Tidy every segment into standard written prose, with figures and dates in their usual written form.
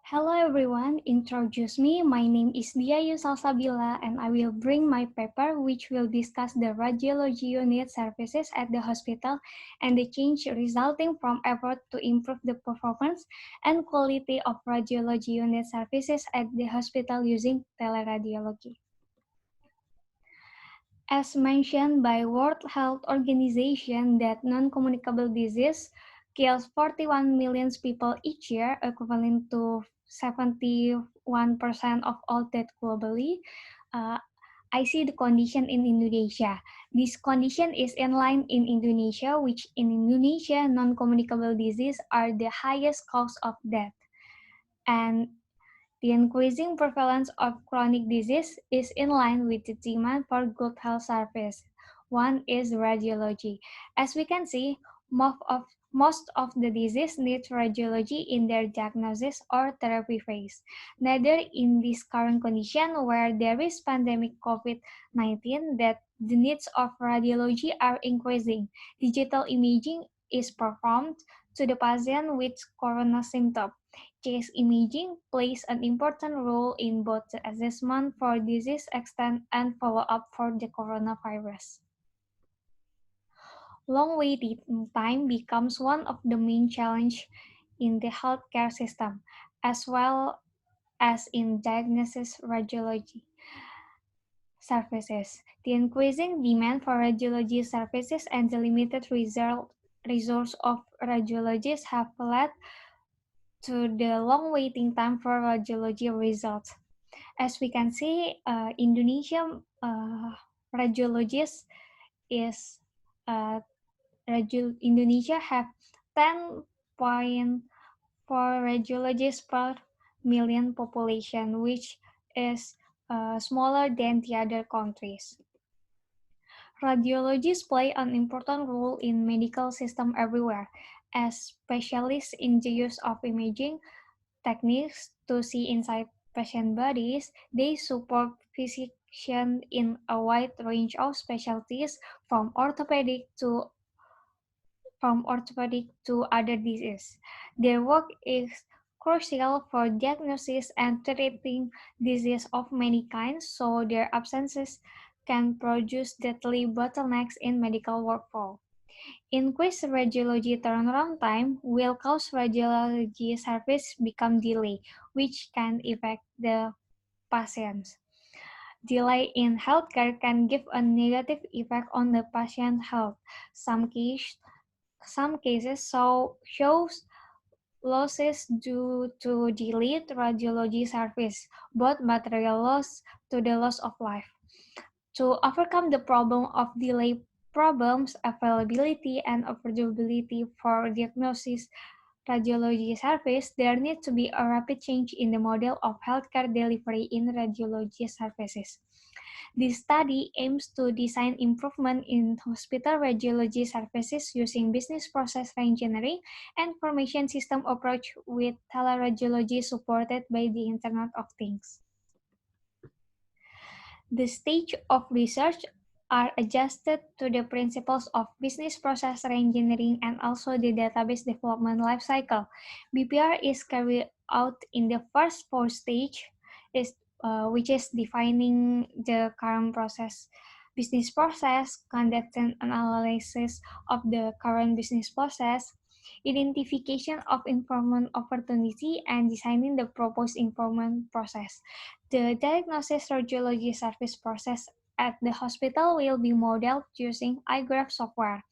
Hello everyone, introduce me. My name is Diayu Salsabila and I will bring my paper which will discuss the radiology unit services at the hospital and the change resulting from effort to improve the performance and quality of radiology unit services at the hospital using teleradiology. As mentioned by World Health Organization that non-communicable disease kills 41 million people each year, equivalent to 71% of all death globally. Uh, I see the condition in Indonesia. This condition is in line in Indonesia, which in Indonesia, non-communicable disease are the highest cause of death. And the increasing prevalence of chronic disease is in line with the demand for good health service. One is radiology. As we can see, most of the disease needs radiology in their diagnosis or therapy phase. Neither in this current condition where there is pandemic COVID-19 that the needs of radiology are increasing. Digital imaging is performed to the patient with corona symptoms. Chest imaging plays an important role in both the assessment for disease extent and follow-up for the coronavirus. Long waiting time becomes one of the main challenges in the healthcare system, as well as in diagnosis radiology services. The increasing demand for radiology services and the limited resource of radiologists have led to the long waiting time for radiology results. As we can see, Indonesia radiologists is Indonesia have 10.4 radiologists per million population, which is smaller than the other countries. Radiologists play an important role in medical system everywhere, as specialists in the use of imaging techniques to see inside patient bodies. They support physicians in a wide range of specialties, from orthopedic to other diseases. Their work is crucial for diagnosis and treating disease of many kinds, so their absences can produce deadly bottlenecks in medical workflow. Increased radiology turnaround time will cause radiology service become delayed, which can affect the patients. Delay in healthcare can give a negative effect on the patient's health. Some cases shows losses due to delayed radiology service, both material loss to the loss of life. To overcome the problem of delay problems, availability and affordability for diagnosis radiology service, there needs to be a rapid change in the model of healthcare delivery in radiology services. This study aims to design improvement in hospital radiology services using business process reengineering and information system approach with teleradiology supported by the Internet of Things. The stage of research are adjusted to the principles of business process reengineering and also the database development lifecycle. BPR is carried out in the first four stage, which is defining the current business process, conducting analysis of the current business process, identification of improvement opportunity, and designing the proposed improvement process. The diagnosis radiology service process at the hospital will be modeled using iGraph software.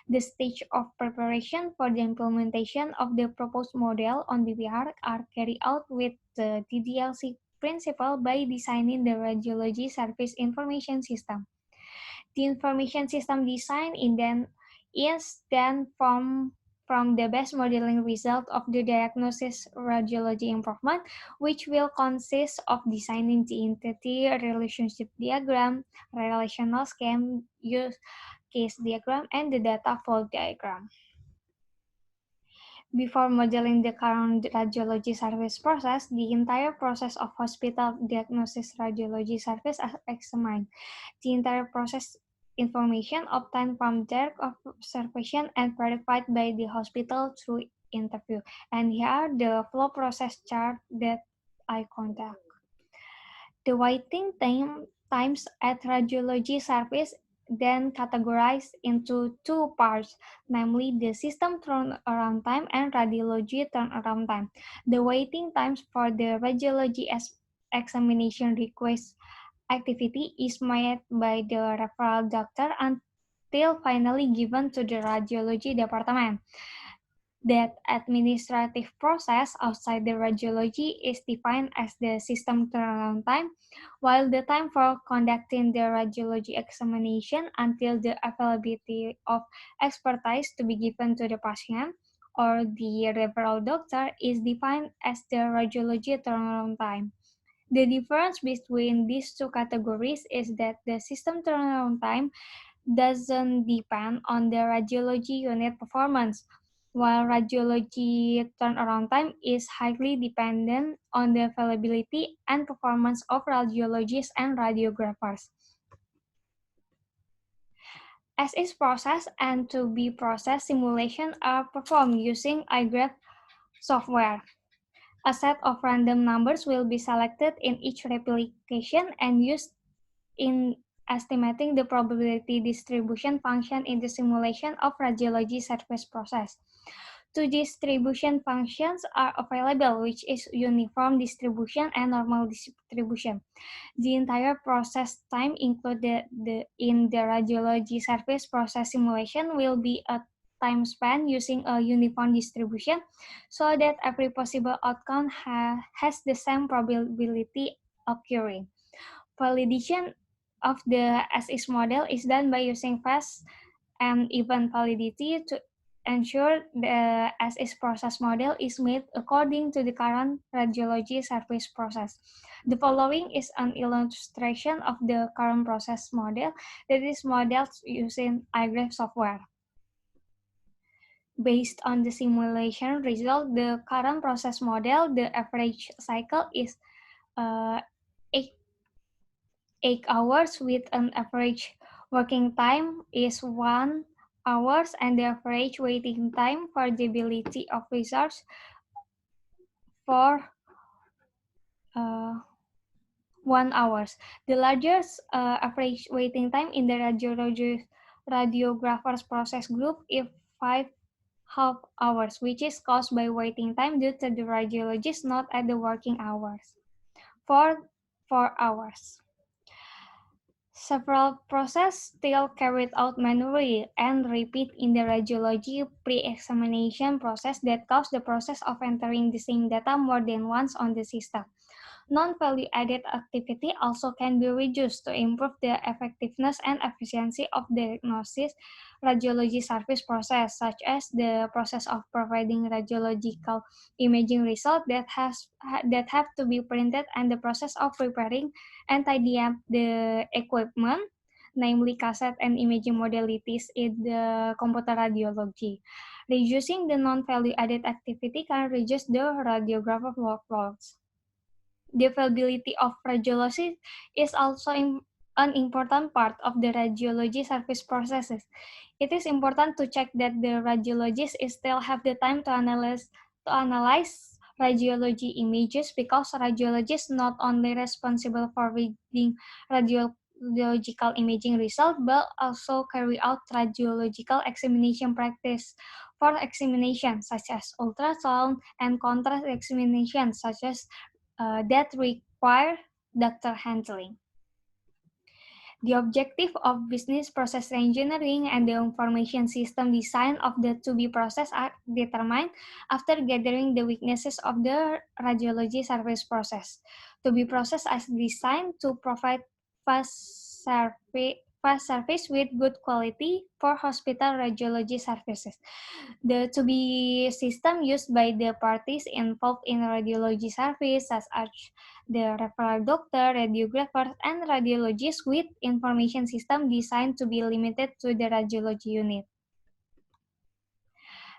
The stage of preparation for the implementation of the proposed model on BPR are carried out with the DDLC principle by designing the radiology service information system. The information system design is then from the best modeling result of the diagnosis radiology improvement, which will consist of designing the entity relationship diagram, relational scheme, use case diagram, and the data flow diagram. Before modeling the current radiology service process, the entire process of hospital diagnosis radiology service is examined. The entire process information obtained from direct observation and verified by the hospital through interview. And here are the flow process chart that I conduct. The waiting times at radiology service then categorized into two parts, namely the system turnaround time and radiology turnaround time. The waiting times for the radiology examination request activity is made by the referral doctor until finally given to the radiology department. That administrative process outside the radiology is defined as the system turnaround time, while the time for conducting the radiology examination until the availability of expertise to be given to the patient or the referral doctor is defined as the radiology turnaround time. The difference between these two categories is that the system turnaround time doesn't depend on the radiology unit performance, while radiology turnaround time is highly dependent on the availability and performance of radiologists and radiographers. As is process and to be processed simulation are performed using iGraph software. A set of random numbers will be selected in each replication and used in estimating the probability distribution function in the simulation of radiology service process. Two distribution functions are available, which is uniform distribution and normal distribution. The entire process time included in the radiology service process simulation will be a time span using a uniform distribution so that every possible outcome has the same probability occurring. Validation of the as-is model is done by using fast and even validity to ensure the as-is process model is made according to the current radiology service process. The following is an illustration of the current process model that is modeled using iGraph software. Based on the simulation result, the current process model, the average cycle is 8 hours with an average working time is 1 hours and the average waiting time for the ability of research for 1 hours. The largest average waiting time in the radiographers process group is 5.5 hours, which is caused by waiting time due to the radiologist not at the working hours. For 4 hours. Several processes still carried out manually and repeat in the radiology pre-examination process that cause the process of entering the same data more than once on the system. Non-value-added activity also can be reduced to improve the effectiveness and efficiency of diagnosis radiology service process, such as the process of providing radiological imaging results that have to be printed and the process of preparing and tidying up the equipment, namely cassette and imaging modalities in the computer radiology. Reducing the non-value-added activity can reduce the radiographer workloads. The availability of radiologists is also an important part of the radiology service processes. It is important to check that the radiologists still have the time to analyze radiology images because radiologists not only responsible for reading radiological imaging results but also carry out radiological examination practice for examination such as ultrasound and contrast examination such as that require doctor handling. The objective of business process engineering and the information system design of the to-be process are determined after gathering the weaknesses of the radiology service process. To-be process is designed to provide fast service with good quality for hospital radiology services. The to-be system used by the parties involved in radiology service, such as the referral doctor, radiographers, and radiologists with information system designed to be limited to the radiology unit.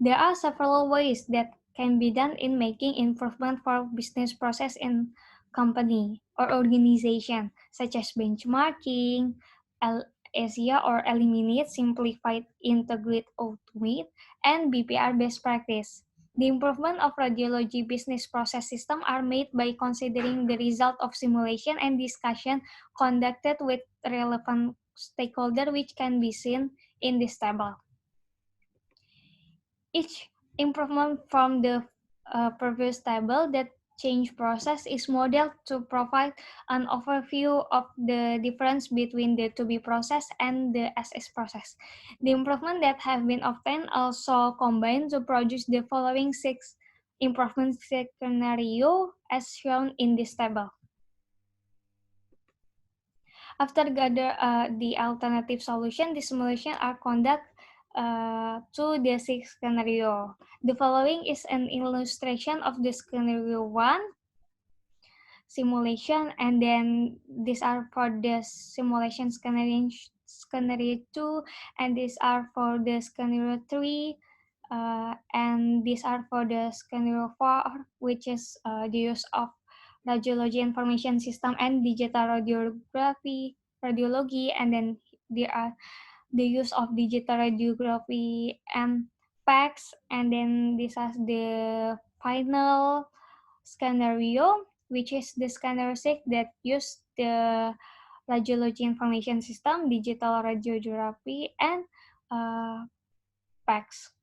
There are several ways that can be done in making improvement for business process in company or organization, such as benchmarking, ASIA or eliminate, simplified, integrate, automate, and BPR best practice. The improvement of radiology business process system are made by considering the result of simulation and discussion conducted with relevant stakeholder, which can be seen in this table. Each improvement from the previous table, that change process, is modeled to provide an overview of the difference between the to-be process and the as-is process. The improvement that have been obtained also combined to produce the following 6 improvement scenario as shown in this table. After gather the alternative solution, the simulation are conducted to the 6 scenario. The following is an illustration of the scenario 1 simulation, and then these are for the simulation scenario 2, and these are for the scenario 3, and these are for the scenario 4, which is the use of radiology information system and digital radiology, and then there are the use of digital radiography and PACS, and then this is the final scenario, which is the scenario 6 that use the radiology information system, digital radiography, and PACS.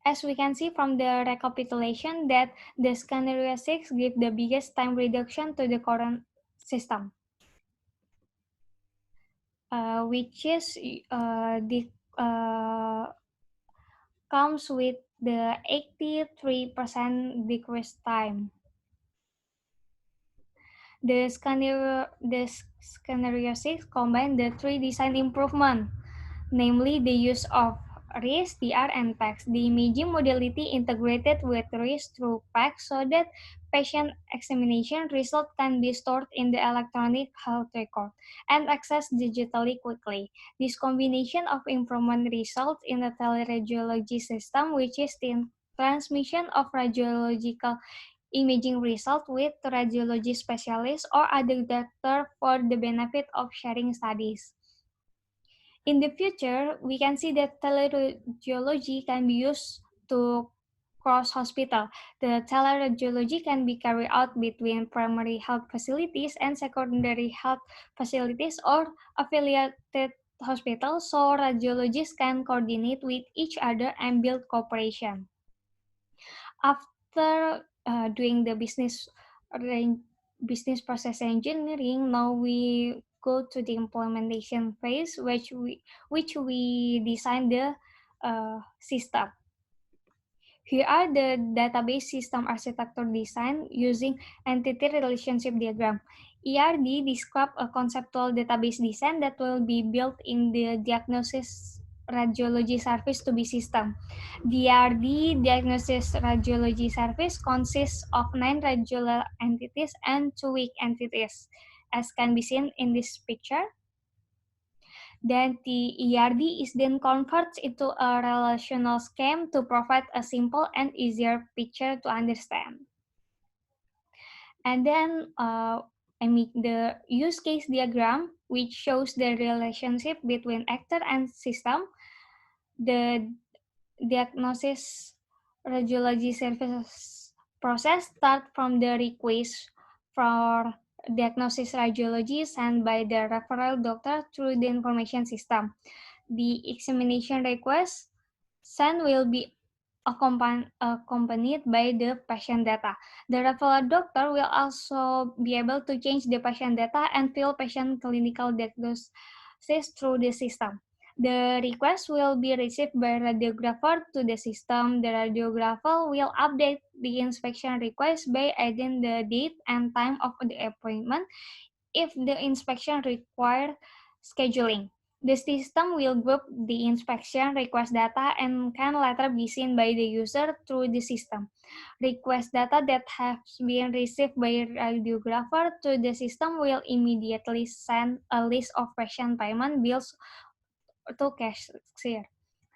As we can see from the recapitulation that the scenario 6 give the biggest time reduction to the current system, which is comes with the 83% decrease time. The scenario 6 combine the 3 design improvement, namely the use of RIS, DR, and PACS. The imaging modality integrated with RIS through PACS so that patient examination result can be stored in the electronic health record and accessed digitally quickly. This combination of improvement results in the teleradiology system, which is the transmission of radiological imaging result with radiology specialists or other doctor for the benefit of sharing studies. In the future, we can see that teleradiology can be used to cross hospital. The teleradiology can be carried out between primary health facilities and secondary health facilities or affiliated hospitals, so radiologists can coordinate with each other and build cooperation. After doing the business process engineering, now we go to the implementation phase, which we design the system. Here are the database system architecture design using entity relationship diagram. ERD describe a conceptual database design that will be built in the diagnosis radiology service to be system. DRD diagnosis radiology service consists of 9 radiology entities and 2 weak entities, as can be seen in this picture. Then the ERD is then converted into a relational scheme to provide a simple and easier picture to understand. And then I make the use case diagram, which shows the relationship between actor and system. The diagnosis radiology service process start from the request for diagnosis radiology sent by the referral doctor through the information system. The examination request sent will be accompanied by the patient data. The referral doctor will also be able to change the patient data and fill patient clinical diagnosis through the system. The request will be received by radiographer to the system. The radiographer will update the inspection request by adding the date and time of the appointment if the inspection requires scheduling. The system will group the inspection request data and can later be seen by the user through the system. Request data that has been received by radiographer to the system will immediately send a list of patient payment bills to cashier.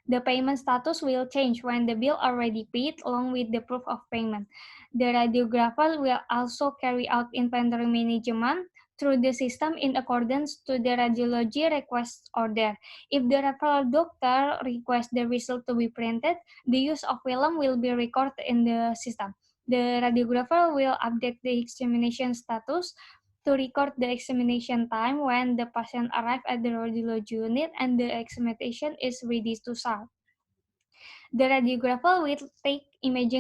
The payment status will change when the bill already paid along with the proof of payment. The radiographer will also carry out inventory management through the system in accordance to the radiology request order. If the referral doctor requests the result to be printed, the use of film will be recorded in the system. The radiographer will update the examination status to record the examination time when the patient arrived at the radiology unit and the examination is ready to start. The radiographer will take image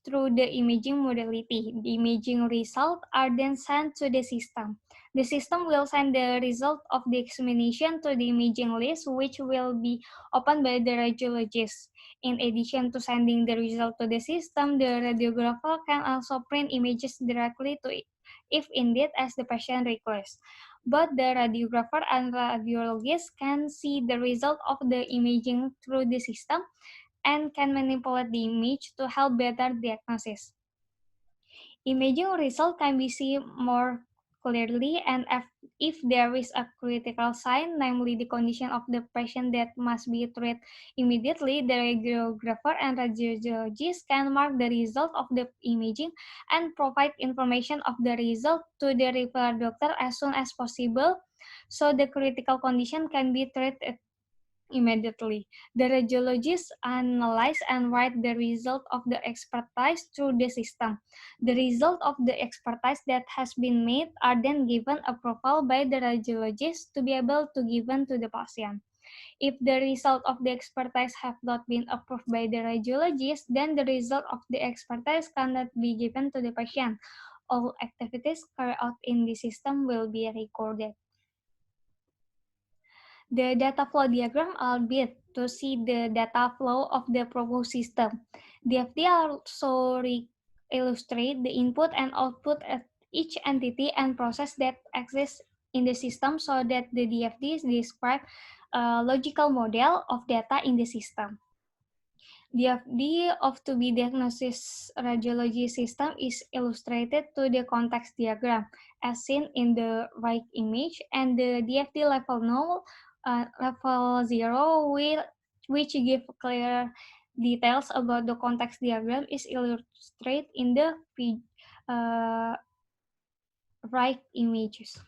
through the imaging modality. The imaging results are then sent to the system. The system will send the result of the examination to the imaging list, which will be opened by the radiologist. In addition to sending the result to the system, the radiographer can also print images directly to it, if indeed as the patient requests. Both the radiographer and radiologist can see the result of the imaging through the system and can manipulate the image to help better diagnosis. Imaging result can be seen more clearly, and if there is a critical sign, namely the condition of the patient that must be treated immediately, the radiographer and radiologist can mark the result of the imaging and provide information of the result to the referral doctor as soon as possible, so the critical condition can be treated immediately. The radiologists analyze and write the result of the expertise through the system. The result of the expertise that has been made are then given approval by the radiologist to be able to given to the patient. If the result of the expertise have not been approved by the radiologist, then the result of the expertise cannot be given to the patient. All activities carried out in the system will be recorded. The data flow diagram albeit to see the data flow of the proposed system. DFD also illustrate the input and output at each entity and process that exists in the system so that the DFD describe a logical model of data in the system. DFD of to be diagnosis radiology system is illustrated to the context diagram as seen in the right image, and the DFD level 0 which give clear details about the context diagram is illustrated in the right images.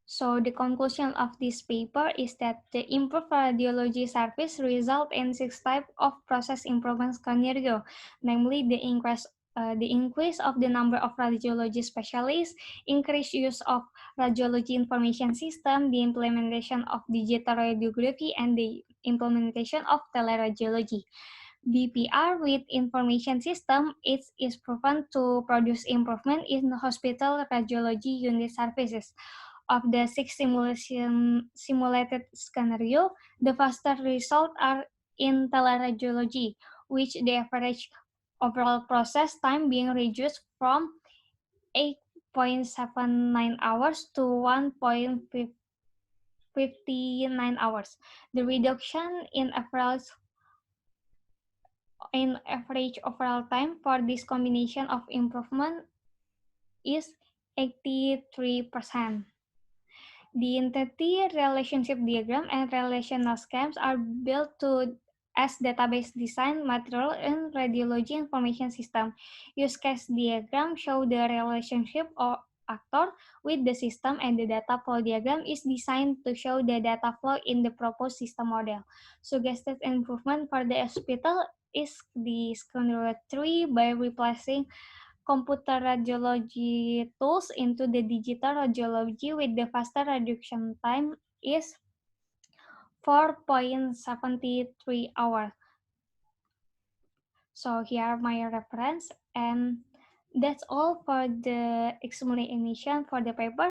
So the conclusion of this paper is that the improved radiology service result in 6 types of process improvement scenario, namely the increase of the number of radiology specialists, increased use of radiology information system, the implementation of digital radiography, and the implementation of teleradiology. BPR with information system is proven to produce improvement in hospital radiology unit services. Of the 6 simulated scenario, the faster results are in teleradiology, which the average overall process time being reduced from 8.79 hours to 1.59 hours. The reduction in average overall time for this combination of improvement is 83%. The entity relationship diagram and relational schemes are built as database design material in radiology information system. Use case diagram show the relationship or actor with the system, and the data flow diagram is designed to show the data flow in the proposed system model. Suggested improvement for the hospital is the scenario 3 by replacing computer radiology tools into the digital radiology with the faster reduction time is 4.73 hours. So here are my reference, and that's all for the explanation for the paper.